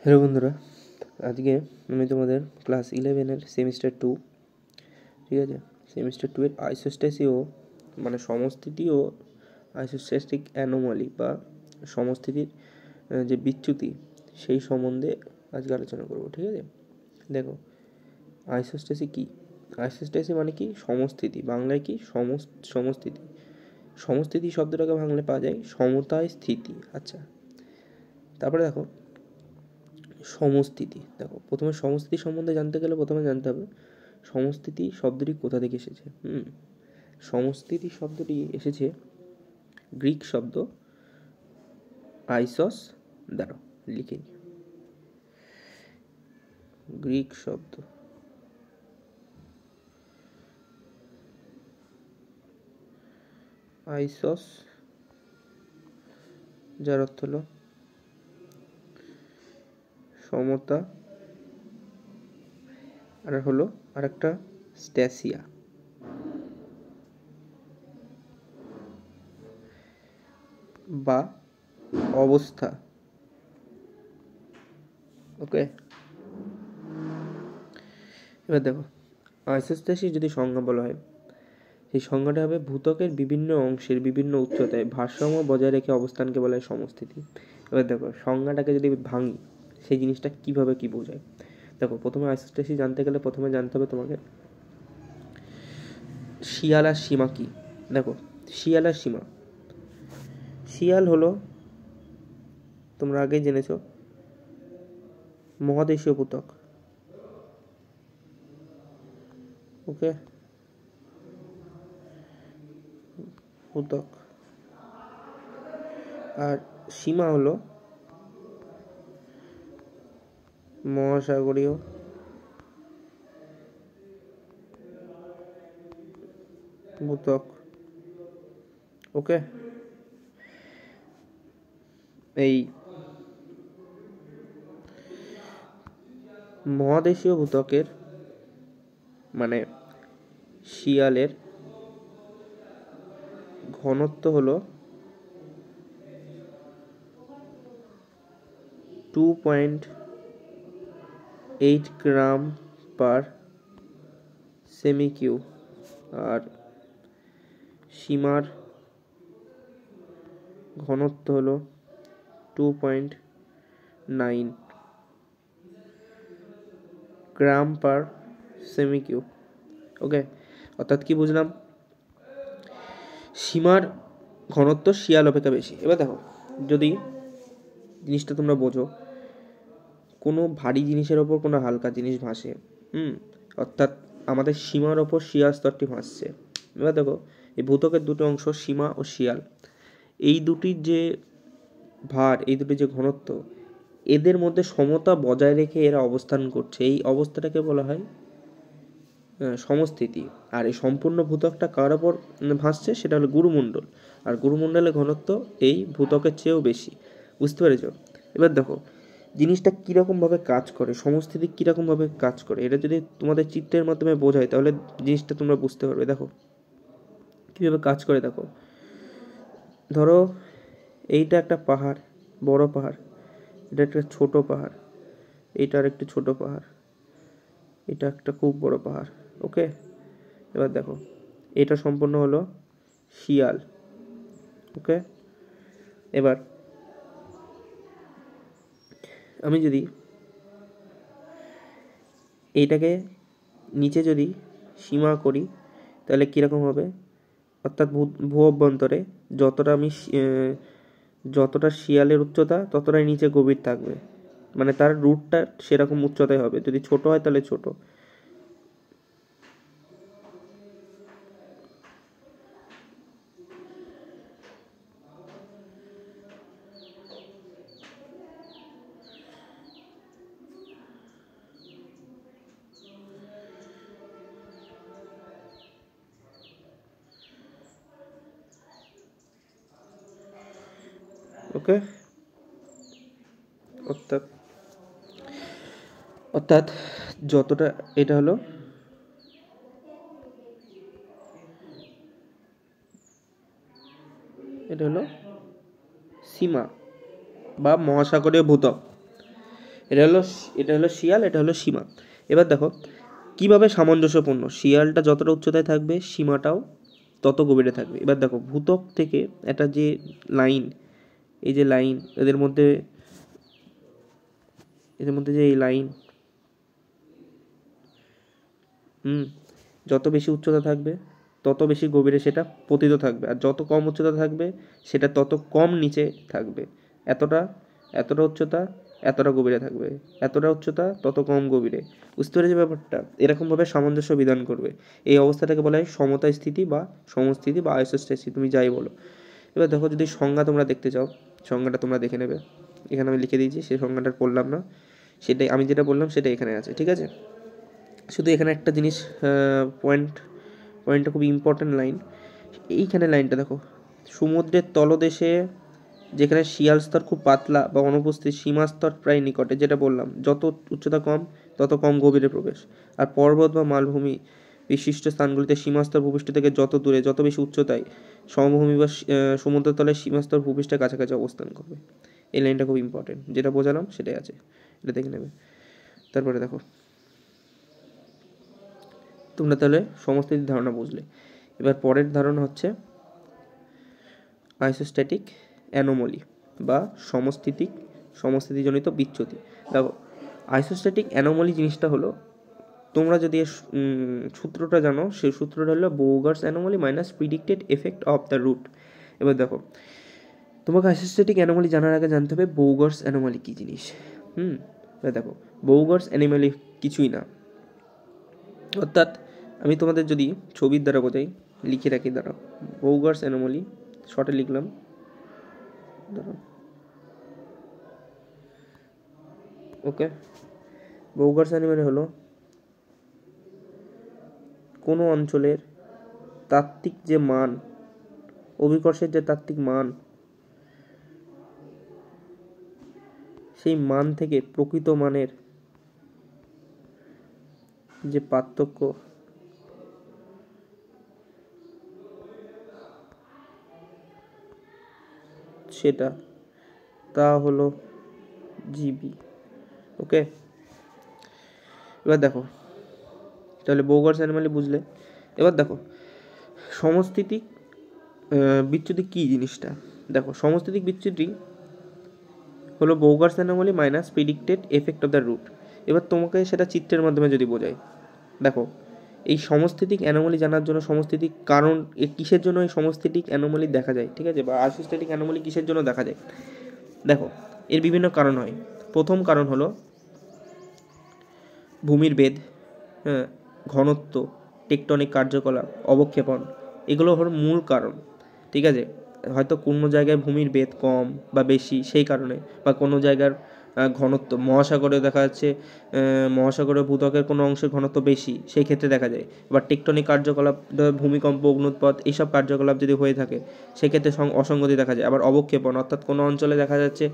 Hello বন্ধুরা, আজকে আমি তোমাদের ক্লাস 11-এর সেমিস্টার 2, ঠিক আছে, সেমিস্টার 2 এর আইসোস্ট্যাসি ও মানে সমস্থিতি ও আইসোস্ট্যাটিক অ্যানোমালি বা সমস্থিতির যে বিচ্যুতি সেই সম্বন্ধে আজকে আলোচনা করব। ঠিক আছে, দেখো আইসোস্ট্যাসি কি? আইসোস্ট্যাসি মানে কি? সমস্থিতি। বাংলায় কি? সমস্থিতি। সমস্থিতি শব্দটাকে বাংলায় পাওয়া যায় সমতায় স্থিতি। আচ্ছা, তারপরে দেখো সমস্থিতি। দেখো প্রথমে সমস্থিতি সম্বন্ধে জানতে গেলে প্রথমে জানতে হবে সমস্থিতি শব্দটি কোথা থেকে এসেছে। সমস্থিতি শব্দটি এসেছে গ্রিক শব্দ আইসস দ্বারা। লিখে নি, গ্রিক শব্দ আইসস, যার অর্থ হলো সমতা, আর হলো আরেকটা স্ট্যাসিয়া বা অবস্থা। ওকে, এবার দেখো আইসোস্ট্যাসিস যদি সংজ্ঞা বলা হয়, সেই সংজ্ঞাটা হবে ভূত্বকের বিভিন্ন অংশের বিভিন্ন উচ্চতায় ভারসাম্য বজায় রেখে অবস্থানকে বলা হয় সমস্থিতি। এবার দেখো সংজ্ঞাটাকে যদি ভাঙি, সেই জিনিসটা কিভাবে কি বোঝায়। দেখো প্রথমে আইসোস্ট্যাসিস জানতে গেলে প্রথমে জানতে হবে তোমাকে শিয়াল আর সীমা কি। দেখো শিয়াল আর সীমা, শিয়াল হলো তোমরা আগেই জেনেছো মহাদেশীয় ভূত্বক। ওকে, ভূত্বক। আর সীমা হলো মহাসাগরীয় ভূত্বক। ওকে, এই মহাদেশীয় ভূত্বকের মানে শিয়ালের ঘনত্ব হলো 2.8 গ্রাম পার সেমি কিউব, আর সীমার ঘনত্ব হলো 2.9 গ্রাম পার সেমি কিউব। ওকে, অর্থাৎ কি বুঝলাম? সীমার ঘনত্ব শিয়াল অপেক্ষা বেশি। এবার দেখো যদি জিনিসটা তোমরা বোঝো, কোনো ভারী জিনিসের ওপর কোনো হালকা জিনিস ভাসে, অর্থাৎ আমাদের সীমার ওপর শিয়াল স্তরটি ভাসছে। এবার দেখো এই ভূত্বকের দুটো অংশ সীমা ও শিয়াল, এই দুটির যে ভার, এই দুটির যে ঘনত্ব, এদের মধ্যে সমতা বজায় রেখে এরা অবস্থান করছে, এই অবস্থাটাকে বলা হয় সমস্থিতি। আর এই সম্পূর্ণ ভূত্বকটা কার ওপর ভাসছে, সেটা হলো গুরুমণ্ডল। আর গুরুমণ্ডলের ঘনত্ব এই ভূত্বকের চেয়েও বেশি। বুঝতে পেরেছ? এবার দেখো জিনিসটা কীরকমভাবে কাজ করে, সমস্থিতি কীরকমভাবে কাজ করে, এটা যদি তোমাদের চিত্রের মাধ্যমে বোঝায় তাহলে জিনিসটা তোমরা বুঝতে পারবে। দেখো কীভাবে কাজ করে। দেখো ধরো এইটা একটা পাহাড়, বড় পাহাড়, এটা একটা ছোট পাহাড়, এইটা আর একটু ছোট পাহাড়, এটা একটা খুব বড় পাহাড়। ওকে, এবার দেখো এটা সম্পূর্ণ হলো শিয়াল। ওকে, এবার আমি যদি এইটাকে নিচে যদি সীমা করি তাহলে কীরকম হবে, অর্থাৎ ভূ অভ্যন্তরে যতটা শিয়ালের উচ্চতা ততটাই নিচে গভীর থাকবে, মানে তার রুটটা সেরকম উচ্চতায় হবে। যদি ছোট হয় তাহলে ছোট। ওকে, অর্থাৎ যতটা, এটা হলো সীমা বা মহাসাগরীয় ভূত্বক। এটা হলো শিয়াল, এটা হলো সীমা। এবার দেখো কিভাবে সামঞ্জস্যপূর্ণ, শিয়ালটা যতটা উচ্চতায় থাকবে সীমাটাও তত গভীরে থাকবে। এবার দেখো ভূত্বক থেকে একটা যে লাইন, এই যে লাইন এদের মধ্যে যে এই লাইন যত বেশি উচ্চতা থাকবে তত বেশি গভীরে সেটা পতিত থাকবে, আর যত কম উচ্চতা থাকবে সেটা তত কম নিচে থাকবে। এতটা উচ্চতা এতটা গভীরে থাকবে, এতটা উচ্চতা তত কম গভীরে। বুঝতে পেরেছি ব্যাপারটা? এরকমভাবে সামঞ্জস্য বিধান করবে। এই অবস্থাটাকে বলা হয় সমতা স্থিতি বা সমস্থিতি বা আইসোস্ট্যাসিস, তুমি যাই বলো। এবার দেখো যদি সংজ্ঞা তোমরা দেখতে চাও, সংজ্ঞাটা তোমরা দেখে নেবে, এখানে আমি লিখে দিয়েছি, সেই সংজ্ঞাটা পড়লাম না, সেটাই আমি যেটা বললাম সেটা এখানে আছে, ঠিক আছে? শুধু এখানে একটা জিনিস পয়েন্টটা খুব ইম্পর্ট্যান্ট লাইন, এইখানে লাইনটা দেখো, সমুদ্রের তলদেশে যেখানে শিয়াল স্তর খুব পাতলা বা অনুপস্থিত, সীমা স্তর প্রায় নিকটে, যেটা বললাম যত উচ্চতা কম তত কম গভীরে প্রবেশ। আর পর্বত বা মালভূমি বিশিষ্ট স্থানগুলিতে সীমাস্তর ভূপৃষ্ঠ থেকে যত দূরে যত বেশি উচ্চতায় সমভূমি বা সমুদ্রের তলে সীমাস্তর ভূপৃষ্ঠের কাছাকাছি অবস্থান করবে। এই লাইনটা খুব ইম্পর্টেন্ট, যেটা বোঝালাম সেটাই আছে, এটা দেখে নেবে। তারপরে দেখো তোমরা তাহলে সমস্থিতির ধারণা বুঝলে। এবার পরের ধারণা হচ্ছে আইসোস্ট্যাটিক অ্যানোমলি বা সমস্থিতিজনিত বিচ্যুতি। দেখো আইসোস্ট্যাটিক অ্যানোমলি জিনিসটা হলো, তোমরা যদি সূত্রটা জানো, সেই সূত্রটা হলো Bouguer's anomaly minus predicted effect of the root. এবার দেখো তোমাকে আইসোস্ট্যাটিক অ্যানোমলি জানার আগে জানতে হবে বোগার্স অ্যানোমলি কী জিনিস। এবার দেখো বোগার্স অ্যানোমলি কিছুই না, অর্থাৎ আমি তোমাদের যদি ছবির দ্বারা বোঝাই, লিখে রাখি, দাঁড়াও, বোগার্স অ্যানোমলি শর্টে লিখলাম, দাঁড়াও, ওকে। বোগার্স অ্যানোমলি হলো কোনো অঞ্চলের তাত্ত্বিক যে মান, অভিকর্ষের যে তাত্ত্বিক মান, সেই মান থেকে প্রকৃত মানের যে পার্থক্য, সেটা তা হলো জিবি। ওকে, এবার দেখো তাহলে বোগার্স অ্যানোমলি বুঝলে। এবার দেখো সমস্থিতিক বিচ্যুতি কী জিনিসটা। দেখো সমস্থিতিক বিচ্যুতি হলো Bouguer's anomaly minus predicted effect of the root. এবার তোমাকে সেটা চিত্রের মাধ্যমে যদি বোঝাই, দেখো এই সমস্থিতিক অ্যানোমলি জানার জন্য সমস্থিতিক কারণ, কিসের জন্য এই সমস্থিতিক অ্যানোমলি দেখা যায়, ঠিক আছে, বা আইসোস্ট্যাটিক অ্যানোমলি কিসের জন্য দেখা যায়। দেখো এর বিভিন্ন কারণ হয়। প্রথম কারণ হলো ভূমির বেদ, ঘনত্ব, টেকটনিক কার্যকলাপ, অবক্ষেপণ, এগুলো হলো মূল কারণ, ঠিক আছে। হয়তো কোনো জায়গায় ভূমির বেদ কম বা বেশি সেই কারণে, বা কোনো জায়গার ঘনত্ব, মহাসাগরে দেখা যাচ্ছে মহাসাগরের ভূত্বকের কোনো অংশের ঘনত্ব বেশি, সেই ক্ষেত্রে দেখা যায়। বা টেকটনিক কার্যকলাপ, ভূমিকম্প, অগ্নুৎপাত, এইসব কার্যকলাপ যদি হয়ে থাকে সেক্ষেত্রে অসঙ্গতি দেখা যায়। আবার অবক্ষেপণ, অর্থাৎ কোনো অঞ্চলে দেখা যাচ্ছে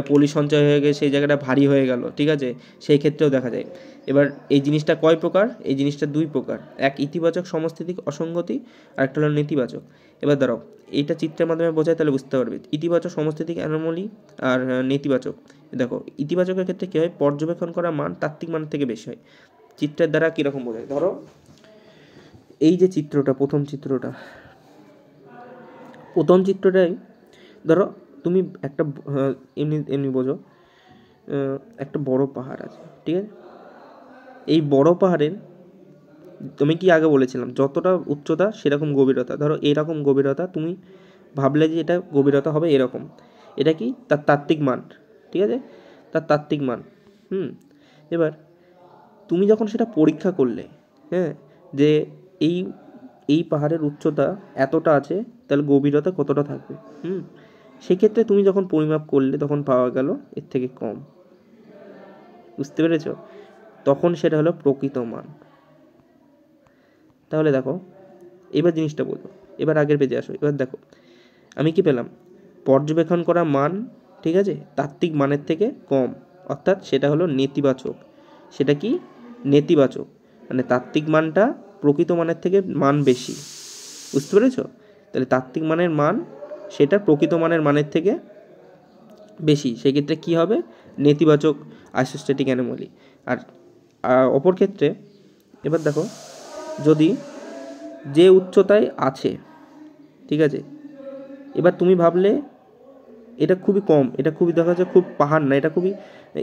পলি সঞ্চয় হয়ে গিয়ে সেই জায়গাটা ভারী হয়ে গেল, ঠিক আছে, সেই ক্ষেত্রেও দেখা যায়। এবার এই জিনিসটা কয় প্রকার, এই জিনিসটা দুই প্রকার, এক ইতিবাচক সমস্থিতিক অসঙ্গতি আর একটা হলো নেতিবাচক। এবার ধরো এইটা চিত্রের মাধ্যমে বোঝায় তাহলে বুঝতে পারবে ইতিবাচক সমস্থিতিক অ্যানোমলি আর নেতিবাচক। দেখো ইতিবাচকের ক্ষেত্রে কী হয়, পর্যবেক্ষণ করা মান তাত্ত্বিক মানের থেকে বেশি হয়। চিত্রের দ্বারা কীরকম বোঝায়, ধরো এই যে চিত্রটা, প্রথম চিত্রটাই ধরো তুমি একটা এমনি বোঝো, একটা বড় পাহাড় আছে, ঠিক আছে, এই বড় পাহাড়ের তুমি কি আগে বলেছিলাম যতটা উচ্চতা সেরকম গভীরতা, ধরো এরকম গভীরতা, তুমি ভাবলে যে এটা গভীরতা হবে এরকম, এটা কি তার তাত্ত্বিক মান, ঠিক আছে, তার তাত্ত্বিক মান। এবার তুমি যখন সেটা পরীক্ষা করলে, যে এই পাহাড়ের উচ্চতা এতটা আছে, তাহলে গভীরতা কতটা থাকবে, সেক্ষেত্রে তুমি যখন পরিমাপ করলে তখন পাওয়া গেল এর থেকে কম। বুঝতে পেরেছ? তখন সেটা হলো প্রকৃত মান। তাহলে দেখো এবার জিনিসটা বলবো, এবার আগের পেজে আসো। এবার দেখো আমি কি পেলাম, পর্যবেক্ষণ করা মান, ঠিক আছে, তাত্ত্বিক মানের থেকে কম, অর্থাৎ সেটা হলো নেতিবাচক। সেটা কি নেতিবাচক, মানে তাত্ত্বিক মানটা প্রকৃত মানের থেকে মান বেশি। বুঝতে পেরেছ? তাহলে তাত্ত্বিক মানের মান সেটা প্রকৃত মানের থেকে বেশি, সেক্ষেত্রে কি হবে, নেতিবাচক আইসোস্ট্যাটিক অ্যানোমালি। আর অপর ক্ষেত্রে এবার দেখো, যদি যে উচ্চতায় আছে, ঠিক আছে, এবার তুমি ভাবলে এটা খুবই কম, এটা খুবই দেখা যাচ্ছে খুব পাহাড় না, এটা খুবই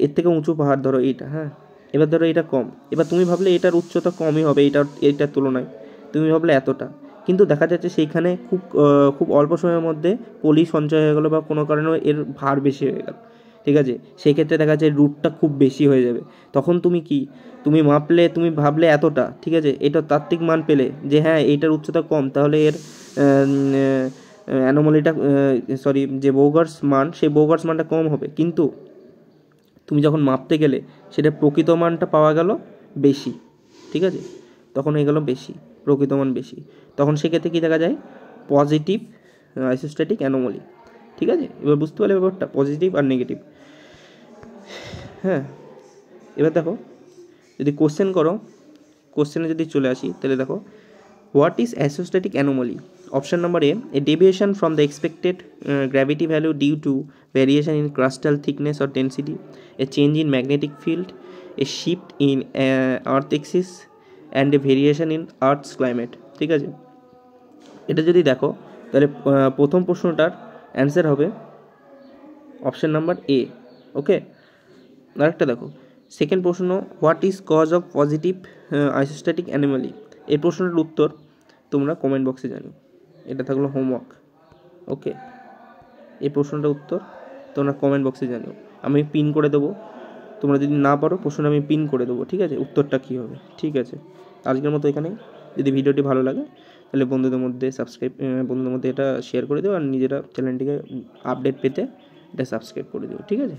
এর থেকে উঁচু পাহাড়, ধরো এইটা, হ্যাঁ, এবার ধরো এটা কম, এবার তুমি ভাবলে এটার উচ্চতা কমই হবে এইটার তুলনায়, তুমি ভাবলে এতটা, কিন্তু দেখা যাচ্ছে সেইখানে খুব অল্প সময়ের মধ্যে পলি সঞ্চয় হয়ে গেলো বা কোনো কারণে এর ভার বেশি হয়ে গেল, ঠিক আছে, সেই ক্ষেত্রে দেখা যাচ্ছে রুটটা খুব বেশি হয়ে যাবে। তখন তুমি মাপলে, তুমি ভাবলে এতটা, ঠিক আছে, এটা তাত্ত্বিক মান পেলে যে হ্যাঁ এইটার উচ্চতা কম, তাহলে এর অ্যানোমালিটা যে বোগার্স মান, সেই বোগার্স মানটা কম হবে, কিন্তু তুমি যখন মাপতে গেলে সেটা প্রকৃত মানটা পাওয়া গেল বেশি, ঠিক আছে, তখন হয়ে গেল বেশি, প্রকৃত মান বেশি, তখন সেক্ষেত্রে কী দেখা যায়, পজিটিভ আইসোস্ট্যাটিক অ্যানোমালি, ঠিক আছে। এবার বুঝতে পারলে ব্যাপারটা, পজিটিভ আর নেগেটিভ। হ্যাঁ, এবার দেখো, যদি কোশ্চেন করো, কোশ্চেনে যদি চলে আসি, তাহলে দেখো, what is isostatic anomaly? Option number A deviation from the expected gravity value due to variation in crustal thickness or density, a change in magnetic field, a shift in earth axis and a variation in earth's climate, ঠিক আছে। এটা যদি দেখো, তাহলে প্রথম প্রশ্নটার answer হবে option number এ, ওকে। আরেকটা দেখো, সেকেন্ড প্রশ্ন, what is cause of positive isostatic anomaly? এই প্রশ্নটার উত্তর তোমরা কমেন্ট বক্সে জানিও, এটা থাকলো হোমওয়ার্ক, ওকে। এই প্রশ্নটার উত্তর তোমরা কমেন্ট বক্সে জানিও, আমি পিন করে দেবো, তোমরা যদি না পারো প্রশ্নটা আমি পিন করে দেবো, ঠিক আছে, উত্তরটা কী হবে, ঠিক আছে। আজকের মতো এখানেই। যদি ভিডিওটি ভালো লাগে তাহলে বন্ধুদের মধ্যে এটা শেয়ার করে দিও, আর নিজেরা চ্যানেলটিকে আপডেট পেতে এটা সাবস্ক্রাইব করে দিও, ঠিক আছে।